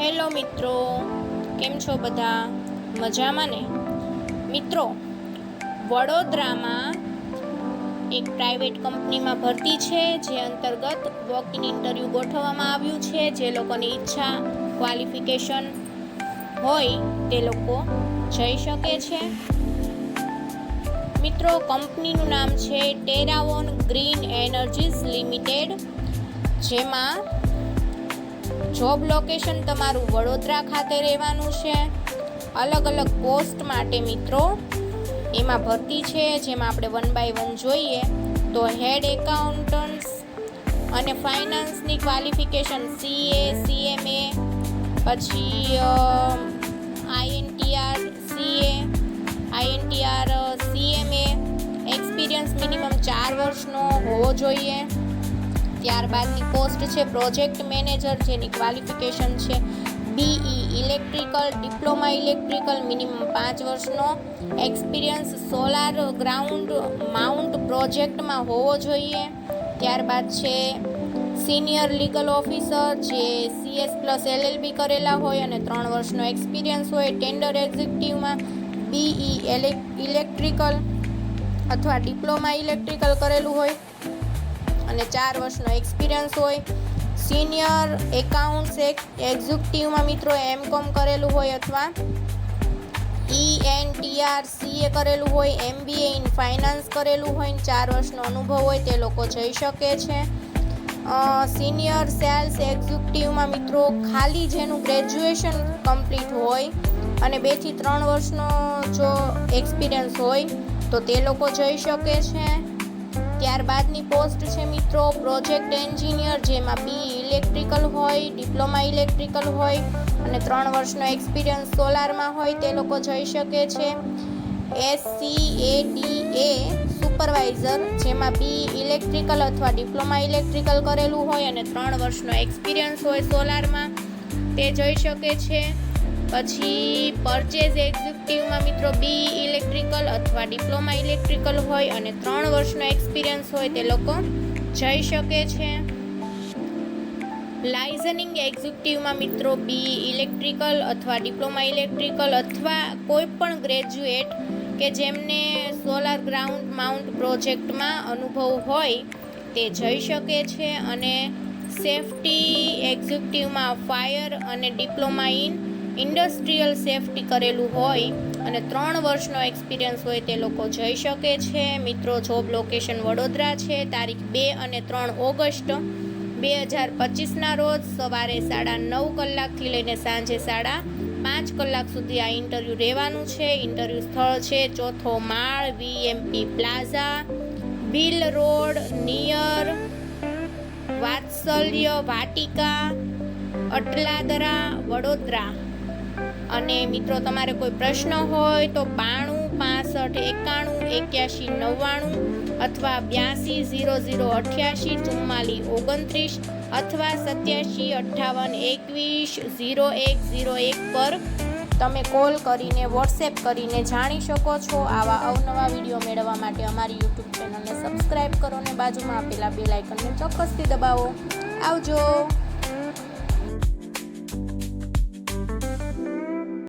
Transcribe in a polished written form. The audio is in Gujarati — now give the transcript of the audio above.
હેલો મિત્રો, કેમ છો બધા? મજામાં ને? મિત્રો, વડોદરામાં એક પ્રાઇવેટ કંપનીમાં ભરતી છે, જે અંતર્ગત વોક ઇન ઇન્ટરવ્યૂ ગોઠવવામાં આવ્યું છે. જે લોકોની ઈચ્છા, ક્વોલિફિકેશન હોય તે લોકો જઈ શકે છે. મિત્રો, કંપનીનું નામ છે ટેરાવોન ગ્રીન એનર્જીસ લિમિટેડ, જેમાં જોબ લોકેશન તમારું વડોદરા ખાતે રહેવાનું છે. અલગ અલગ પોસ્ટ માટે મિત્રો એમાં ભરતી છે, જેમાં આપણે 1 by 1 જોઈએ તો હેડ એકાઉન્ટન્ટ્સ અને ફાઇનાન્સની ક્વોલિફિકેશન CA, CMA, પછી INTR CA, INTR CMA, experience minimum 4 વર્ષનો હોવો જોઈએ. ત્યારબાદની પોસ્ટ છે પ્રોજેક્ટ મેનેજર, જેની ક્વોલિફિકેશન છે BE electrical, diploma electrical, minimum 5 વર્ષનો એક્સપિરિયન્સ સોલાર ગ્રાઉન્ડ માઉન્ટ પ્રોજેક્ટમાં હોવો જોઈએ. ત્યારબાદ છે સિનિયર લીગલ ઓફિસર, જે CS પ્લસ LLB કરેલા હોય અને 3 વર્ષનો એક્સપિરિયન્સ હોય. ટેન્ડર એક્ઝિક્યુટિવમાં BE ઇલેક્ટ્રિકલ અથવા ડિપ્લોમા ઇલેક્ટ્રિકલ કરેલું હોય અને 4 વર્ષનો એક્સપિરિયન્સ હોય. સિનિયર એકાઉન્ટ્સ એક્ઝિક્યુટિવમાં મિત્રો MCOM કરેલું હોય અથવા ENTR CA કરેલું હોય, MBA ઇન ફાઇનાન્સ કરેલું હોય, 4 વર્ષનો અનુભવ હોય તે લોકો જઈ શકે છે. સિનિયર સેલ્સ એક્ઝિક્યુટિવમાં મિત્રો ખાલી જેનું ગ્રેજ્યુએશન કમ્પ્લીટ હોય અને 2 થી 3 વર્ષનો જો એક્સપિરિયન્સ હોય તો તે લોકો જઈ શકે છે. ત્યારબાદની પોસ્ટ છે મિત્રો પ્રોજેક્ટ એન્જિનિયર, જેમાં BE ઇલેક્ટ્રિકલ હોય, ડિપ્લોમા ઇલેક્ટ્રિકલ હોય અને 3 વર્ષનો એક્સપિરિયન્સ સોલારમાં હોય તે લોકો જઈ શકે છે. SCADA સુપરવાઇઝર, જેમાં BE ઇલેક્ટ્રિકલ અથવા ડિપ્લોમા ઇલેક્ટ્રિકલ કરેલું હોય અને 3 વર્ષનો એક્સપિરિયન્સ હોય સોલારમાં, તે જઈ શકે છે. પછી પરચેઝ એક્ઝિક્યુટિવમાં મિત્રો BE ઇલેક્ટ્રિકલ અથવા ડિપ્લોમા ઇલેક્ટ્રિકલ હોય અને 3 વર્ષનો એક્સપિરિયન્સ હોય તે લોકો જઈ શકે છે. લાઇઝનિંગ એક્ઝિક્યુટિવમાં મિત્રો BE ઇલેક્ટ્રિકલ અથવા ડિપ્લોમા ઇલેક્ટ્રિકલ અથવા કોઈ પણ ગ્રેજ્યુએટ કે જેમને સોલાર ગ્રાઉન્ડ માઉન્ટ પ્રોજેક્ટમાં અનુભવ હોય તે જઈ શકે છે. અને સેફ્ટી એક્ઝિક્યુટિવમાં ફાયર અને ડિપ્લોમા ઇન ઇન્ડસ્ટ્રીયલ સેફ્ટી કરેલું હોય અને 3 વર્ષનો એક્સપિરિયન્સ હોય તે લોકો જઈ શકે છે. મિત્રો, જોબ લોકેશન વડોદરા છે. તારીખ 2 અને 3 ઓગસ્ટ 2025ના રોજ સવારે 9:30 કલાકથી લઈને સાંજે 5:30 કલાક સુધી આ ઇન્ટરવ્યૂ રહેવાનું છે. ઇન્ટરવ્યૂ સ્થળ છે 4થો માળ, VMP plaza, Bil road, near Vatsalya Vatika, Atladara, Vadodara. અને મિત્રો, તમારે કોઈ પ્રશ્ન હોય તો 92 65 91 81 99 અથવા 82 00 88 44 29 અથવા 87 58 21 01 પર તમે કોલ કરીને વોટ્સએપ કરીને જાણી શકો છો. આવા અવનવા વિડીયો મેળવવા માટે અમારી યુટ્યુબ ચેનલને સબસ્ક્રાઈબ કરો અને બાજુમાં આપેલા બેલ આઇકનને ચોક્કસથી દબાવો. આવજો.